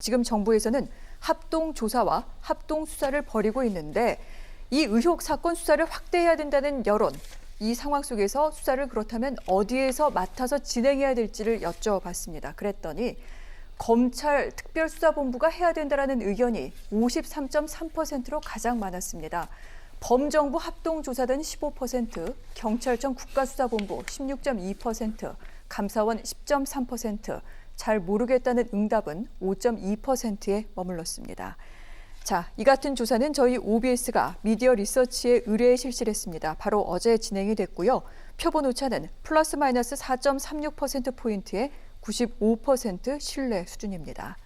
지금 정부에서는 합동조사와 합동수사를 벌이고 있는데 이 의혹 사건 수사를 확대해야 된다는 여론, 이 상황 속에서 수사를 그렇다면 어디에서 맡아서 진행해야 될지를 여쭤봤습니다. 그랬더니 검찰 특별수사본부가 해야 된다는 의견이 53.3%로 가장 많았습니다. 범정부 합동조사단 15%, 경찰청 국가수사본부 16.2%, 감사원 10.3%, 잘 모르겠다는 응답은 5.2%에 머물렀습니다. 자, 이 같은 조사는 저희 OBS가 미디어 리서치에 의뢰해 실시를 했습니다. 바로 어제 진행이 됐고요. 표본 오차는 플러스 마이너스 4.36%포인트의 95% 신뢰 수준입니다.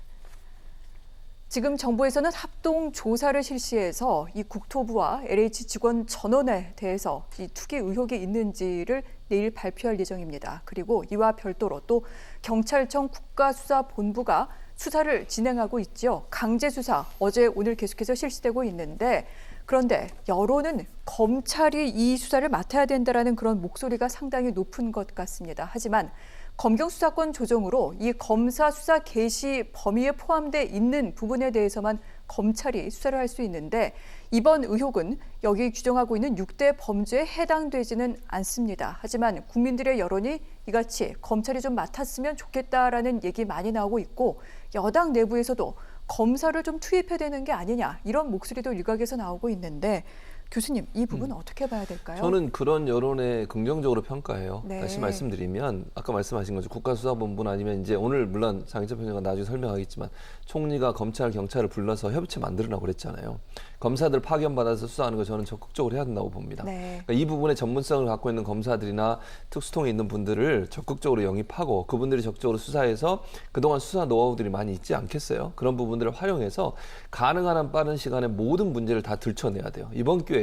지금 정부에서는 합동 조사를 실시해서 이 국토부와 LH 직원 전원에 대해서 이 투기 의혹이 있는지를 내일 발표할 예정입니다. 그리고 이와 별도로 또 경찰청 국가수사본부가 수사를 진행하고 있죠. 강제수사 어제 오늘 계속해서 실시되고 있는데 그런데 여론은 검찰이 이 수사를 맡아야 된다라는 그런 목소리가 상당히 높은 것 같습니다. 하지만 검경수사권 조정으로 이 검사 수사 개시 범위에 포함돼 있는 부분에 대해서만 검찰이 수사를 할 수 있는데 이번 의혹은 여기 규정하고 있는 6대 범죄에 해당되지는 않습니다. 하지만 국민들의 여론이 이같이 검찰이 좀 맡았으면 좋겠다라는 얘기 많이 나오고 있고 여당 내부에서도 검사를 좀 투입해야 되는 게 아니냐 이런 목소리도 일각에서 나오고 있는데 교수님, 이 부분은 어떻게 봐야 될까요? 저는 그런 여론에 긍정적으로 평가해요. 네. 다시 말씀드리면 아까 말씀하신 거죠. 국가수사본부나 아니면 이제 오늘 물론 장희철 평론가가 나중에 설명하겠지만 총리가 검찰, 경찰을 불러서 협의체 만들으라고 그랬잖아요. 검사들 파견받아서 수사하는 거 저는 적극적으로 해야 된다고 봅니다. 네. 그러니까 이 부분에 전문성을 갖고 있는 검사들이나 특수통에 있는 분들을 적극적으로 영입하고 그분들이 적극적으로 수사해서 그동안 수사 노하우들이 많이 있지 않겠어요? 그런 부분들을 활용해서 가능한 한 빠른 시간에 모든 문제를 다 들춰내야 돼요. 이번 기회에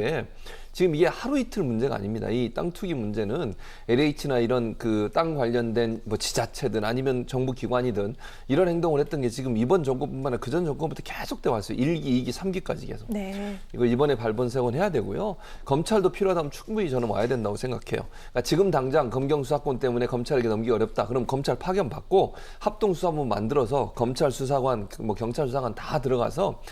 지금 이게 하루 이틀 문제가 아닙니다. 이 땅 투기 문제는 LH나 이런 그 땅 관련된 뭐 지자체든 아니면 정부 기관이든 이런 행동을 했던 게 지금 이번 정권뿐만 아니라 그전 정권부터 계속 돼 왔어요. 1기, 2기, 3기까지 계속. 네. 이거 이번에 발본색원 해야 되고요. 검찰도 필요하다면 충분히 저는 와야 된다고 생각해요. 그러니까 지금 당장 검경수사권 때문에 검찰에게 넘기기 어렵다. 그럼 검찰 파견 받고 합동수사본 만들어서 검찰 수사관, 뭐 경찰 수사관 다 들어가서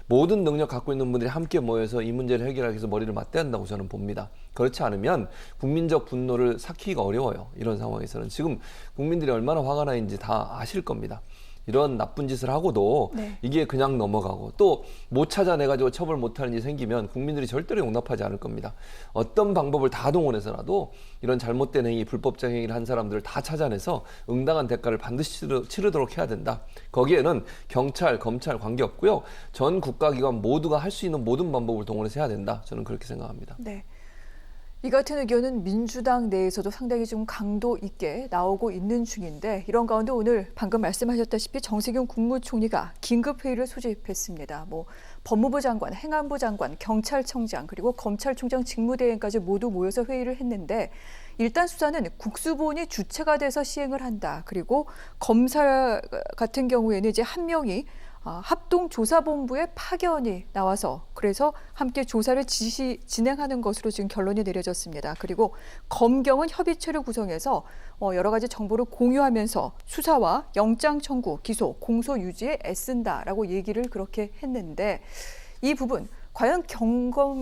모든 능력 갖고 있는 분들이 함께 모여서 이 문제를 해결하기 위해서 머리를 맞대야 한다고 저는 봅니다. 그렇지 않으면 국민적 분노를 삭히기가 어려워요. 이런 상황에서는. 지금 국민들이 얼마나 화가 나 있는지 다 아실 겁니다. 이런 나쁜 짓을 하고도 네. 이게 그냥 넘어가고 또 못 찾아내가지고 처벌 못하는 일이 생기면 국민들이 절대로 용납하지 않을 겁니다. 어떤 방법을 다 동원해서라도 이런 잘못된 행위, 불법적 행위를 한 사람들을 다 찾아내서 응당한 대가를 반드시 치르도록 해야 된다. 거기에는 경찰, 검찰 관계없고요. 전 국가기관 모두가 할 수 있는 모든 방법을 동원해서 해야 된다. 저는 그렇게 생각합니다. 네. 이 같은 의견은 민주당 내에서도 상당히 좀 강도 있게 나오고 있는 중인데 이런 가운데 오늘 방금 말씀하셨다시피 정세균 국무총리가 긴급회의를 소집했습니다. 뭐 법무부 장관, 행안부 장관, 경찰청장 그리고 검찰총장 직무대행까지 모두 모여서 회의를 했는데 일단 수사는 국수본이 주체가 돼서 시행을 한다. 그리고 검사 같은 경우에는 이제 한 명이 합동조사본부의 파견이 나와서 그래서 함께 조사를 진행하는 것으로 지금 결론이 내려졌습니다. 그리고 검경은 협의체를 구성해서 여러 가지 정보를 공유하면서 수사와 영장 청구, 기소, 공소 유지에 애쓴다라고 얘기를 그렇게 했는데 이 부분 과연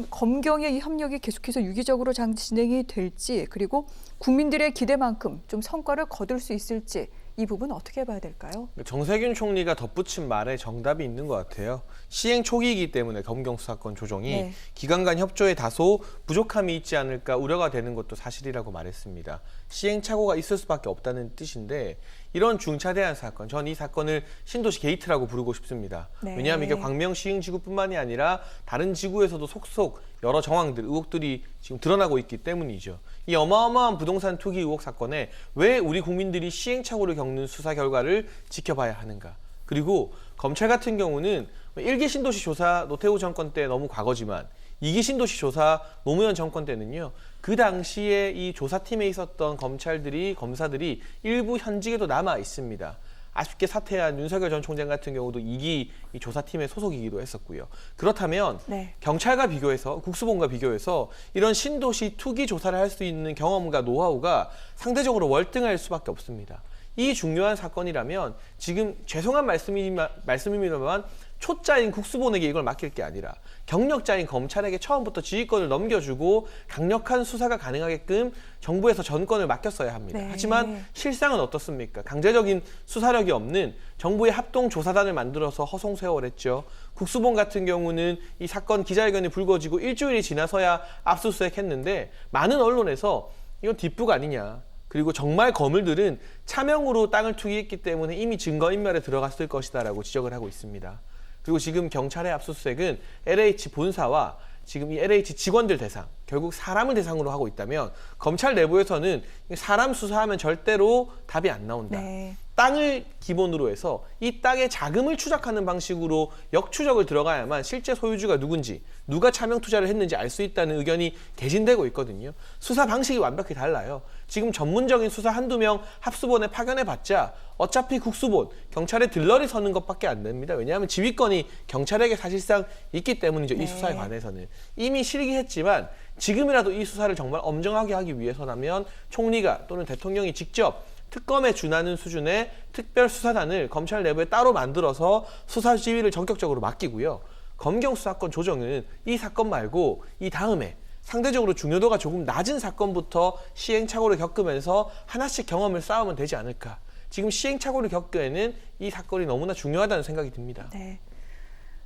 검경의 이 협력이 계속해서 유기적으로 진행이 될지 그리고 국민들의 기대만큼 좀 성과를 거둘 수 있을지 이 부분 어떻게 봐야 될까요? 정세균 총리가 덧붙인 말에 정답이 있는 것 같아요. 시행 초기이기 때문에 검경수사권 조정이 네. 기관 간 협조에 다소 부족함이 있지 않을까 우려가 되는 것도 사실이라고 말했습니다. 시행착오가 있을 수밖에 없다는 뜻인데 이런 중차대한 사건, 전 이 사건을 신도시 게이트라고 부르고 싶습니다. 네. 왜냐하면 이게 광명시흥지구뿐만이 아니라 다른 지구에서도 속속 여러 정황들, 의혹들이 지금 드러나고 있기 때문이죠. 이 어마어마한 부동산 투기 의혹 사건에 왜 우리 국민들이 시행착오를 겪는 수사 결과를 지켜봐야 하는가. 그리고 검찰 같은 경우는 1기 신도시 조사 노태우 정권 때 너무 과거지만 2기 신도시 조사 노무현 정권 때는요. 그 당시에 이 조사팀에 있었던 검사들이 일부 현직에도 남아 있습니다. 아쉽게 사퇴한 윤석열 전 총장 같은 경우도 2기 이 조사팀의 소속이기도 했었고요. 그렇다면 네. 경찰과 비교해서 국수본과 비교해서 이런 신도시 투기 조사를 할 수 있는 경험과 노하우가 상대적으로 월등할 수밖에 없습니다. 이 중요한 사건이라면 지금 죄송한 말씀입니다만 초짜인 국수본에게 이걸 맡길 게 아니라 경력자인 검찰에게 처음부터 지휘권을 넘겨주고 강력한 수사가 가능하게끔 정부에서 전권을 맡겼어야 합니다. 네. 하지만 실상은 어떻습니까? 강제적인 수사력이 없는 정부의 합동조사단을 만들어서 허송세월했죠. 국수본 같은 경우는 이 사건 기자회견이 불거지고 일주일이 지나서야 압수수색했는데 많은 언론에서 이건 뒷북 아니냐. 그리고 정말 거물들은 차명으로 땅을 투기했기 때문에 이미 증거인멸에 들어갔을 것이다라고 지적을 하고 있습니다. 그리고 지금 경찰의 압수수색은 LH 본사와 지금 이 LH 직원들 대상, 결국 사람을 대상으로 하고 있다면 검찰 내부에서는 사람 수사하면 절대로 답이 안 나온다. 네. 땅을 기본으로 해서 이 땅의 자금을 추적하는 방식으로 역추적을 들어가야만 실제 소유주가 누군지, 누가 차명 투자를 했는지 알 수 있다는 의견이 개진되고 있거든요. 수사 방식이 완벽히 달라요. 지금 전문적인 수사 한두 명 합수본에 파견해봤자 어차피 국수본, 경찰에 들러리 서는 것밖에 안 됩니다. 왜냐하면 지휘권이 경찰에게 사실상 있기 때문이죠. 네. 이 수사에 관해서는. 이미 실기했지만 지금이라도 이 수사를 정말 엄정하게 하기 위해서라면 총리가 또는 대통령이 직접 특검에 준하는 수준의 특별수사단을 검찰 내부에 따로 만들어서 수사 지휘를 전격적으로 맡기고요. 검경수사권 조정은 이 사건 말고 이 다음에 상대적으로 중요도가 조금 낮은 사건부터 시행착오를 겪으면서 하나씩 경험을 쌓으면 되지 않을까. 지금 시행착오를 겪기에는 이 사건이 너무나 중요하다는 생각이 듭니다. 네.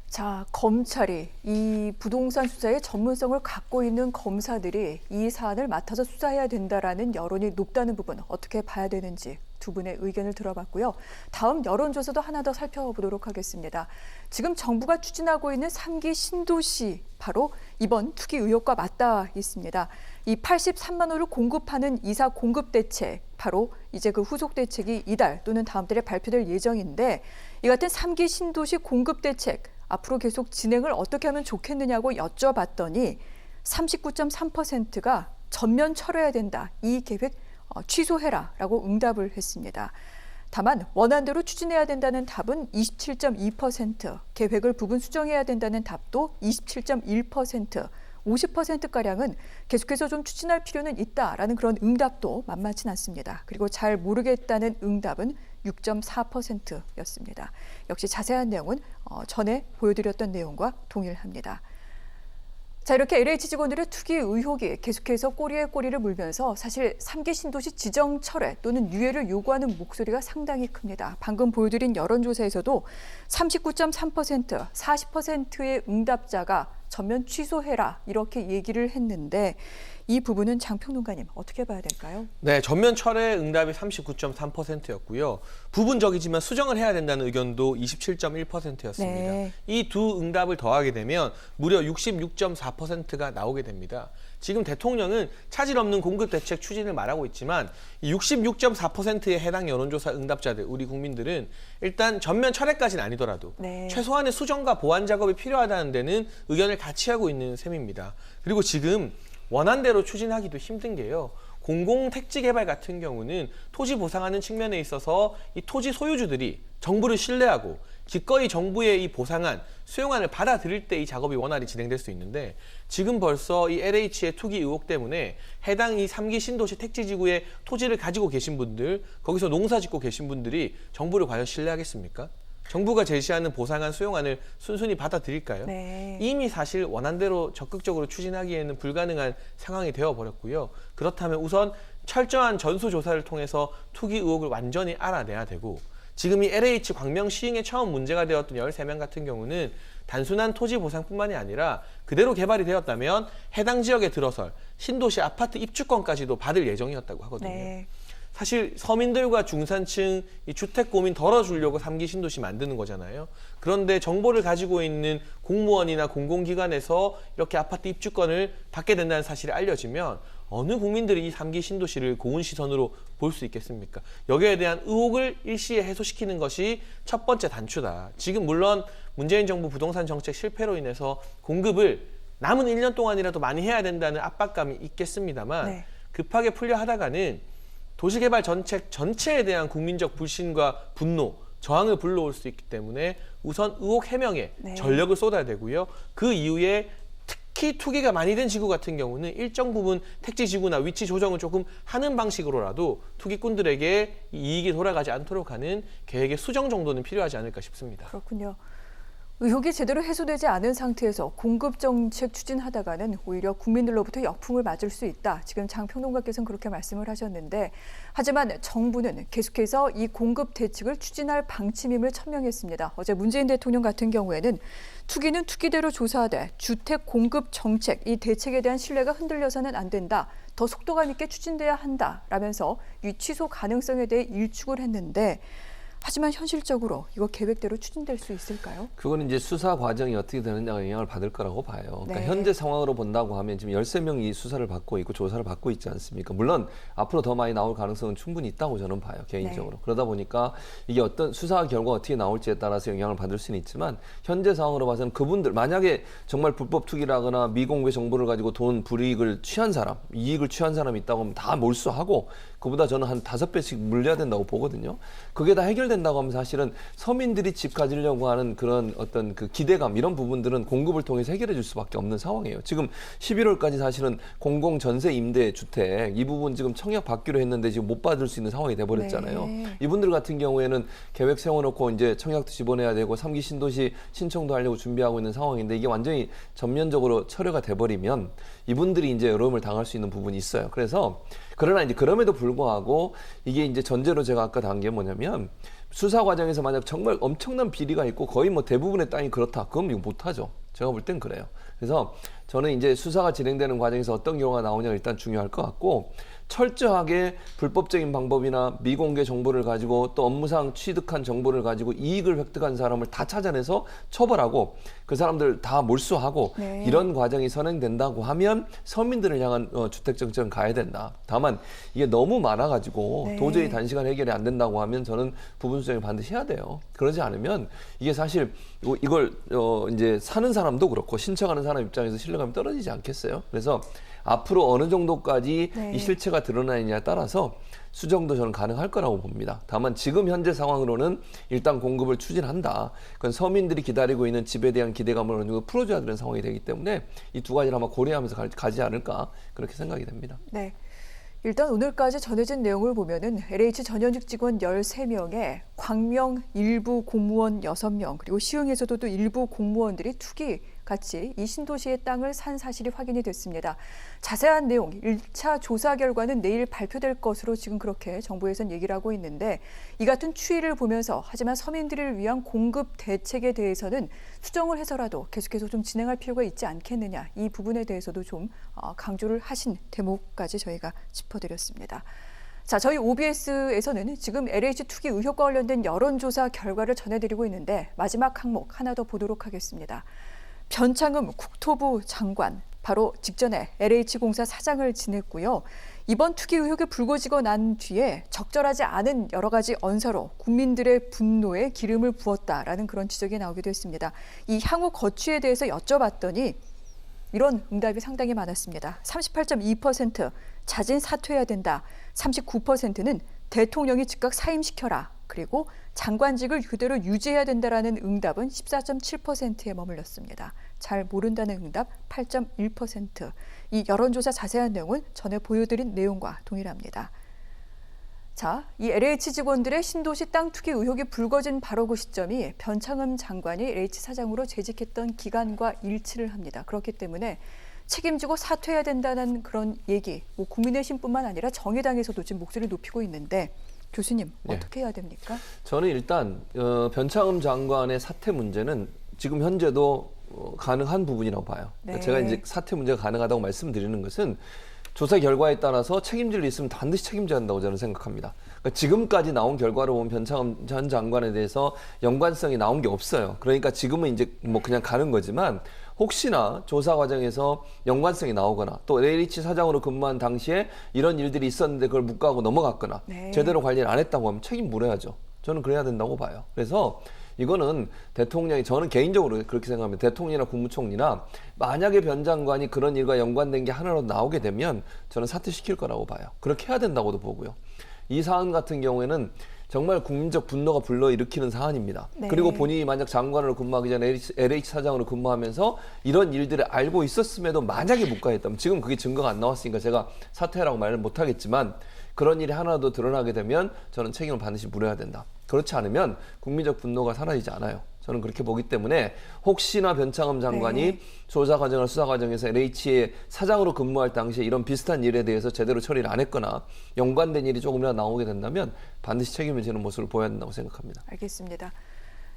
자, 검찰이 이 부동산 수사의 전문성을 갖고 있는 검사들이 이 사안을 맡아서 수사해야 된다라는 여론이 높다는 부분 어떻게 봐야 되는지 두 분의 의견을 들어봤고요. 다음 여론조사도 하나 더 살펴보도록 하겠습니다. 지금 정부가 추진하고 있는 3기 신도시 바로 이번 투기 의혹과 맞닿아 있습니다. 이 83만 호를 공급하는 이사 공급 대책, 바로 이제 그 후속 대책이 이달 또는 다음 달에 발표될 예정인데 이 같은 3기 신도시 공급 대책 앞으로 계속 진행을 어떻게 하면 좋겠느냐고 여쭤봤더니 39.3%가 전면 철회해야 된다. 이 계획 취소해라라고 응답을 했습니다. 다만 원안대로 추진해야 된다는 답은 27.2%, 계획을 부분 수정해야 된다는 답도 27.1%, 50%가량은 계속해서 좀 추진할 필요는 있다라는 그런 응답도 만만치 않습니다. 그리고 잘 모르겠다는 응답은 6.4%였습니다. 역시 자세한 내용은 전에 보여드렸던 내용과 동일합니다. 자, 이렇게 LH 직원들의 투기 의혹이 계속해서 꼬리에 꼬리를 물면서 사실 3기 신도시 지정 철회 또는 유예를 요구하는 목소리가 상당히 큽니다. 방금 보여드린 여론조사에서도 39.3%, 40%의 응답자가 전면 취소해라 이렇게 얘기를 했는데 이 부분은 장평론가님 어떻게 봐야 될까요? 네, 전면 철회 응답이 39.3%였고요. 부분적이지만 수정을 해야 된다는 의견도 27.1%였습니다. 네. 이 두 응답을 더하게 되면 무려 66.4%가 나오게 됩니다. 지금 대통령은 차질 없는 공급 대책 추진을 말하고 있지만 이 66.4%의 해당 여론조사 응답자들, 우리 국민들은 일단 전면 철회까지는 아니더라도 네. 최소한의 수정과 보완 작업이 필요하다는 데는 의견을 같이 하고 있는 셈입니다. 그리고 지금 원안대로 추진하기도 힘든 게요. 공공택지개발 같은 경우는 토지 보상하는 측면에 있어서 이 토지 소유주들이 정부를 신뢰하고 기꺼이 정부의 이 보상안, 수용안을 받아들일 때 이 작업이 원활히 진행될 수 있는데 지금 벌써 이 LH의 투기 의혹 때문에 해당 이 3기 신도시 택지지구에 토지를 가지고 계신 분들, 거기서 농사 짓고 계신 분들이 정부를 과연 신뢰하겠습니까? 정부가 제시하는 보상안, 수용안을 순순히 받아들일까요? 네. 이미 사실 원안대로 적극적으로 추진하기에는 불가능한 상황이 되어버렸고요. 그렇다면 우선 철저한 전수조사를 통해서 투기 의혹을 완전히 알아내야 되고 지금 이 LH 광명 시행에 처음 문제가 되었던 13명 같은 경우는 단순한 토지 보상뿐만이 아니라 그대로 개발이 되었다면 해당 지역에 들어설 신도시 아파트 입주권까지도 받을 예정이었다고 하거든요. 네. 사실 서민들과 중산층 이 주택 고민 덜어주려고 3기 신도시 만드는 거잖아요. 그런데 정보를 가지고 있는 공무원이나 공공기관에서 이렇게 아파트 입주권을 받게 된다는 사실이 알려지면 어느 국민들이 이 3기 신도시를 고운 시선으로 볼 수 있겠습니까? 여기에 대한 의혹을 일시에 해소시키는 것이 첫 번째 단추다. 지금 물론 문재인 정부 부동산 정책 실패로 인해서 공급을 남은 1년 동안이라도 많이 해야 된다는 압박감이 있겠습니다만 네. 급하게 풀려 하다가는 도시개발 정책 전체에 대한 국민적 불신과 분노, 저항을 불러올 수 있기 때문에 우선 의혹 해명에 네. 전력을 쏟아야 되고요. 그 이후에 특히 투기가 많이 된 지구 같은 경우는 일정 부분 택지 지구나 위치 조정을 조금 하는 방식으로라도 투기꾼들에게 이익이 돌아가지 않도록 하는 계획의 수정 정도는 필요하지 않을까 싶습니다. 그렇군요. 의혹이 제대로 해소되지 않은 상태에서 공급 정책 추진하다가는 오히려 국민들로부터 역풍을 맞을 수 있다. 지금 장 평론가께서는 그렇게 말씀을 하셨는데, 하지만 정부는 계속해서 이 공급 대책을 추진할 방침임을 천명했습니다. 어제 문재인 대통령 같은 경우에는 투기는 투기대로 조사하되 주택 공급 정책, 이 대책에 대한 신뢰가 흔들려서는 안 된다. 더 속도감 있게 추진돼야 한다라면서 이 취소 가능성에 대해 일축을 했는데, 하지만 현실적으로 이거 계획대로 추진될 수 있을까요? 그거는 이제 수사 과정이 어떻게 되느냐가 영향을 받을 거라고 봐요. 그러니까 네. 현재 상황으로 본다고 하면 지금 13명이 수사를 받고 있고 조사를 받고 있지 않습니까? 물론 앞으로 더 많이 나올 가능성은 충분히 있다고 저는 봐요, 개인적으로. 네. 그러다 보니까 이게 어떤 수사 결과가 어떻게 나올지에 따라서 영향을 받을 수는 있지만 현재 상황으로 봐서는 그분들, 만약에 정말 불법 투기라거나 미공개 정보를 가지고 돈 불이익을 취한 사람, 이익을 취한 사람이 있다고 하면 다 몰수하고 그보다 저는 한 5배씩 물려야 된다고 보거든요. 그게 다 해결된다고 하면 사실은 서민들이 집 가지려고 하는 그런 어떤 그 기대감, 이런 부분들은 공급을 통해서 해결해 줄 수밖에 없는 상황이에요. 지금 11월까지 사실은 공공 전세 임대 주택 이 부분 지금 청약 받기로 했는데 지금 못 받을 수 있는 상황이 돼 버렸잖아요. 네. 이분들 같은 경우에는 계획 세워놓고 이제 청약도 집어내야 되고 3기 신도시 신청도 하려고 준비하고 있는 상황인데, 이게 완전히 전면적으로 철회가 돼 버리면 이분들이 이제 어려움을 당할 수 있는 부분이 있어요. 그래서 그러나 이제 그럼에도 불구하고 이게 이제 전제로 제가 아까 단 게 뭐냐면, 수사 과정에서 만약 정말 엄청난 비리가 있고 거의 뭐 대부분의 땅이 그렇다, 그럼 이거 못하죠. 제가 볼 땐 그래요. 그래서 저는 이제 수사가 진행되는 과정에서 어떤 경우가 나오냐가 일단 중요할 것 같고, 철저하게 불법적인 방법이나 미공개 정보를 가지고 또 업무상 취득한 정보를 가지고 이익을 획득한 사람을 다 찾아내서 처벌하고 그 사람들 다 몰수하고 네. 이런 과정이 선행된다고 하면 서민들을 향한 주택 정책은 가야 된다. 다만 이게 너무 많아가지고 네. 도저히 단시간 해결이 안 된다고 하면 저는 부분 수정을 반드시 해야 돼요. 그러지 않으면 이게 사실 이걸 이제 사는 사람도 그렇고 신청하는 사람 입장에서 신뢰감이 떨어지지 않겠어요? 그래서 앞으로 어느 정도까지 네. 이 실체가 드러나느냐에 따라서 수정도 저는 가능할 거라고 봅니다. 다만 지금 현재 상황으로는 일단 공급을 추진한다. 그건 서민들이 기다리고 있는 집에 대한 기대감을 어느 정도 풀어줘야 되는 상황이 되기 때문에 이 두 가지를 아마 고려하면서 가지 않을까, 그렇게 생각이 됩니다. 네. 일단 오늘까지 전해진 내용을 보면은 LH 전현직 직원 13명에 광명 일부 공무원 6명, 그리고 시흥에서도 또 일부 공무원들이 투기 같이 이 신도시의 땅을 산 사실이 확인이 됐습니다. 자세한 내용, 1차 조사 결과는 내일 발표될 것으로 지금 그렇게 정부에서는 얘기를 하고 있는데, 이 같은 추이를 보면서 하지만 서민들을 위한 공급 대책에 대해서는 수정을 해서라도 계속해서 좀 진행할 필요가 있지 않겠느냐, 이 부분에 대해서도 좀 강조를 하신 대목까지 저희가 짚어드렸습니다. 자, 저희 OBS에서는 지금 LH 투기 의혹과 관련된 여론조사 결과를 전해드리고 있는데, 마지막 항목 하나 더 보도록 하겠습니다. 변창흠 국토부 장관, 바로 직전에 LH공사 사장을 지냈고요. 이번 투기 의혹이 불거지고 난 뒤에 적절하지 않은 여러 가지 언사로 국민들의 분노에 기름을 부었다라는 그런 지적이 나오기도 했습니다. 이 향후 거취에 대해서 여쭤봤더니 이런 응답이 상당히 많았습니다. 38.2% 자진 사퇴해야 된다. 39%는 대통령이 즉각 사임시켜라. 그리고 장관직을 그대로 유지해야 된다라는 응답은 14.7%에 머물렀습니다. 잘 모른다는 응답 8.1%. 이 여론조사 자세한 내용은 전에 보여드린 내용과 동일합니다. 자, 이 LH 직원들의 신도시 땅 투기 의혹이 불거진 바로 그 시점이 변창흠 장관이 LH 사장으로 재직했던 기간과 일치를 합니다. 그렇기 때문에 책임지고 사퇴해야 된다는 그런 얘기, 뭐 국민의힘뿐만 아니라 정의당에서도 지금 목소리를 높이고 있는데, 교수님 어떻게 해야 됩니까? 저는 일단 변창흠 장관의 사퇴 문제는 지금 현재도 가능한 부분이라고 봐요. 그러니까 네. 제가 이제 사퇴 문제가 가능하다고 말씀드리는 것은 조사 결과에 따라서 책임질 일 있으면 반드시 책임져야 한다고 저는 생각합니다. 그러니까 지금까지 나온 결과로 보면 변창흠 전 장관에 대해서 연관성이 나온 게 없어요. 그러니까 지금은 이제 뭐 그냥 가는 거지만, 혹시나 조사 과정에서 연관성이 나오거나 또 LH 사장으로 근무한 당시에 이런 일들이 있었는데 그걸 묵과하고 넘어갔거나 네. 제대로 관리를 안 했다고 하면 책임 물어야죠. 저는 그래야 된다고 봐요. 그래서 이거는 대통령이, 저는 개인적으로 그렇게 생각합니다. 대통령이나 국무총리나 만약에 변 장관이 그런 일과 연관된 게 하나라도 나오게 되면 저는 사퇴시킬 거라고 봐요. 그렇게 해야 된다고도 보고요. 이 사안 같은 경우에는 정말 국민적 분노가 불러일으키는 사안입니다. 네. 그리고 본인이 만약 장관으로 근무하기 전에 LH 사장으로 근무하면서 이런 일들을 알고 있었음에도 만약에 묵과했다면, 지금 그게 증거가 안 나왔으니까 제가 사퇴라고 말을 못하겠지만, 그런 일이 하나도 드러나게 되면 저는 책임을 반드시 물어야 된다. 그렇지 않으면 국민적 분노가 사라지지 않아요. 저는 그렇게 보기 때문에 혹시나 변창흠 장관이 네. 조사 과정이나 수사 과정에서 LH의 사장으로 근무할 당시에 이런 비슷한 일에 대해서 제대로 처리를 안 했거나 연관된 일이 조금이라도 나오게 된다면 반드시 책임을 지는 모습을 보여야 된다고 생각합니다. 알겠습니다.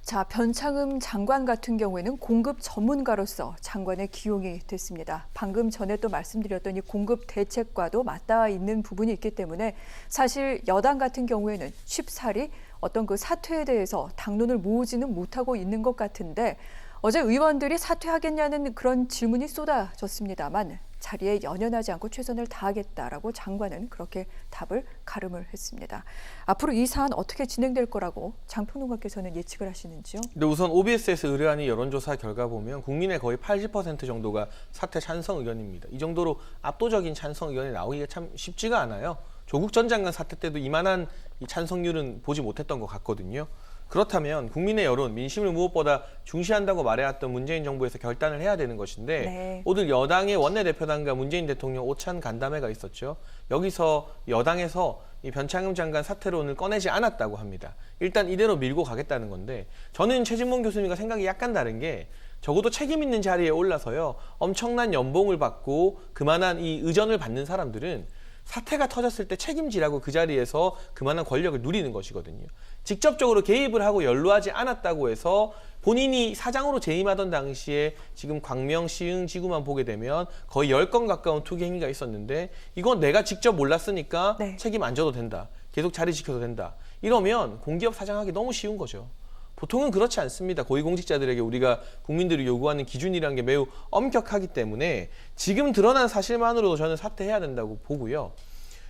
자, 변창흠 장관 같은 경우에는 공급 전문가로서 장관에 기용이 됐습니다. 방금 전에 또 말씀드렸던 이 공급 대책과도 맞닿아 있는 부분이 있기 때문에 사실 여당 같은 경우에는 쉽사리 어떤 그 사퇴에 대해서 당론을 모으지는 못하고 있는 것 같은데, 어제 의원들이 사퇴하겠냐는 그런 질문이 쏟아졌습니다만 자리에 연연하지 않고 최선을 다하겠다라고 장관은 그렇게 답을 가름을 했습니다. 앞으로 이 사안 어떻게 진행될 거라고 장평론가께서는 예측을 하시는지요? 근데 우선 OBS에서 의뢰한 이 여론조사 결과 보면 국민의 거의 80% 정도가 사퇴 찬성 의견입니다. 이 정도로 압도적인 찬성 의견이 나오기가 참 쉽지가 않아요. 조국 전 장관 사퇴 때도 이만한 이 찬성률은 보지 못했던 것 같거든요. 그렇다면 국민의 여론, 민심을 무엇보다 중시한다고 말해왔던 문재인 정부에서 결단을 해야 되는 것인데, 네. 오늘 여당의 원내대표단과 문재인 대통령 오찬 간담회가 있었죠. 여기서 여당에서 이 변창흠 장관 사퇴를 오늘 꺼내지 않았다고 합니다. 일단 이대로 밀고 가겠다는 건데, 저는 최진봉 교수님과 생각이 약간 다른 게, 적어도 책임 있는 자리에 올라서요, 엄청난 연봉을 받고 그만한 이 의전을 받는 사람들은 사태가 터졌을 때 책임지라고 그 자리에서 그만한 권력을 누리는 것이거든요. 직접적으로 개입을 하고 연루하지 않았다고 해서 본인이 사장으로 재임하던 당시에 지금 광명, 시흥 지구만 보게 되면 거의 10건 가까운 투기 행위가 있었는데, 이건 내가 직접 몰랐으니까 네. 책임 안 져도 된다. 계속 자리 지켜도 된다. 이러면 공기업 사장하기 너무 쉬운 거죠. 보통은 그렇지 않습니다. 고위공직자들에게 우리가 국민들이 요구하는 기준이라는 게 매우 엄격하기 때문에 지금 드러난 사실만으로도 저는 사퇴해야 된다고 보고요.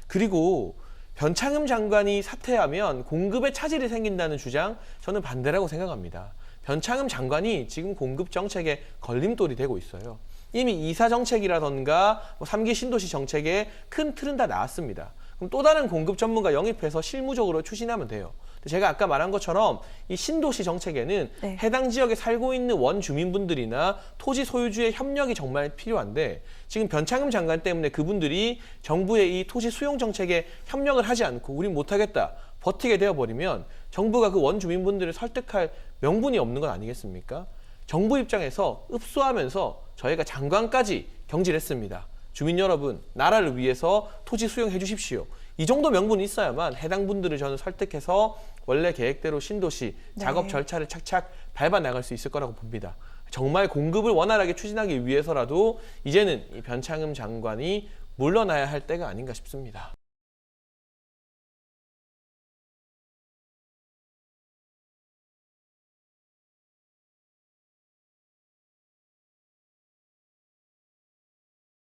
그리고 변창흠 장관이 사퇴하면 공급에 차질이 생긴다는 주장, 저는 반대라고 생각합니다. 변창흠 장관이 지금 공급 정책에 걸림돌이 되고 있어요. 이미 2사 정책이라던가 3기 신도시 정책에 큰 틀은 다 나왔습니다. 그럼 또 다른 공급 전문가 영입해서 실무적으로 추진하면 돼요. 제가 아까 말한 것처럼 이 신도시 정책에는 네. 해당 지역에 살고 있는 원주민분들이나 토지 소유주의 협력이 정말 필요한데, 지금 변창흠 장관 때문에 그분들이 정부의 이 토지 수용 정책에 협력을 하지 않고 우린 못하겠다, 버티게 되어버리면 정부가 그 원주민분들을 설득할 명분이 없는 건 아니겠습니까? 정부 입장에서 읍소하면서 저희가 장관까지 경질했습니다. 주민 여러분, 나라를 위해서 토지 수용해 주십시오. 이 정도 명분이 있어야만 해당 분들을 저는 설득해서 원래 계획대로 신도시 작업 네. 절차를 착착 밟아 나갈 수 있을 거라고 봅니다. 정말 공급을 원활하게 추진하기 위해서라도 이제는 이 변창흠 장관이 물러나야 할 때가 아닌가 싶습니다.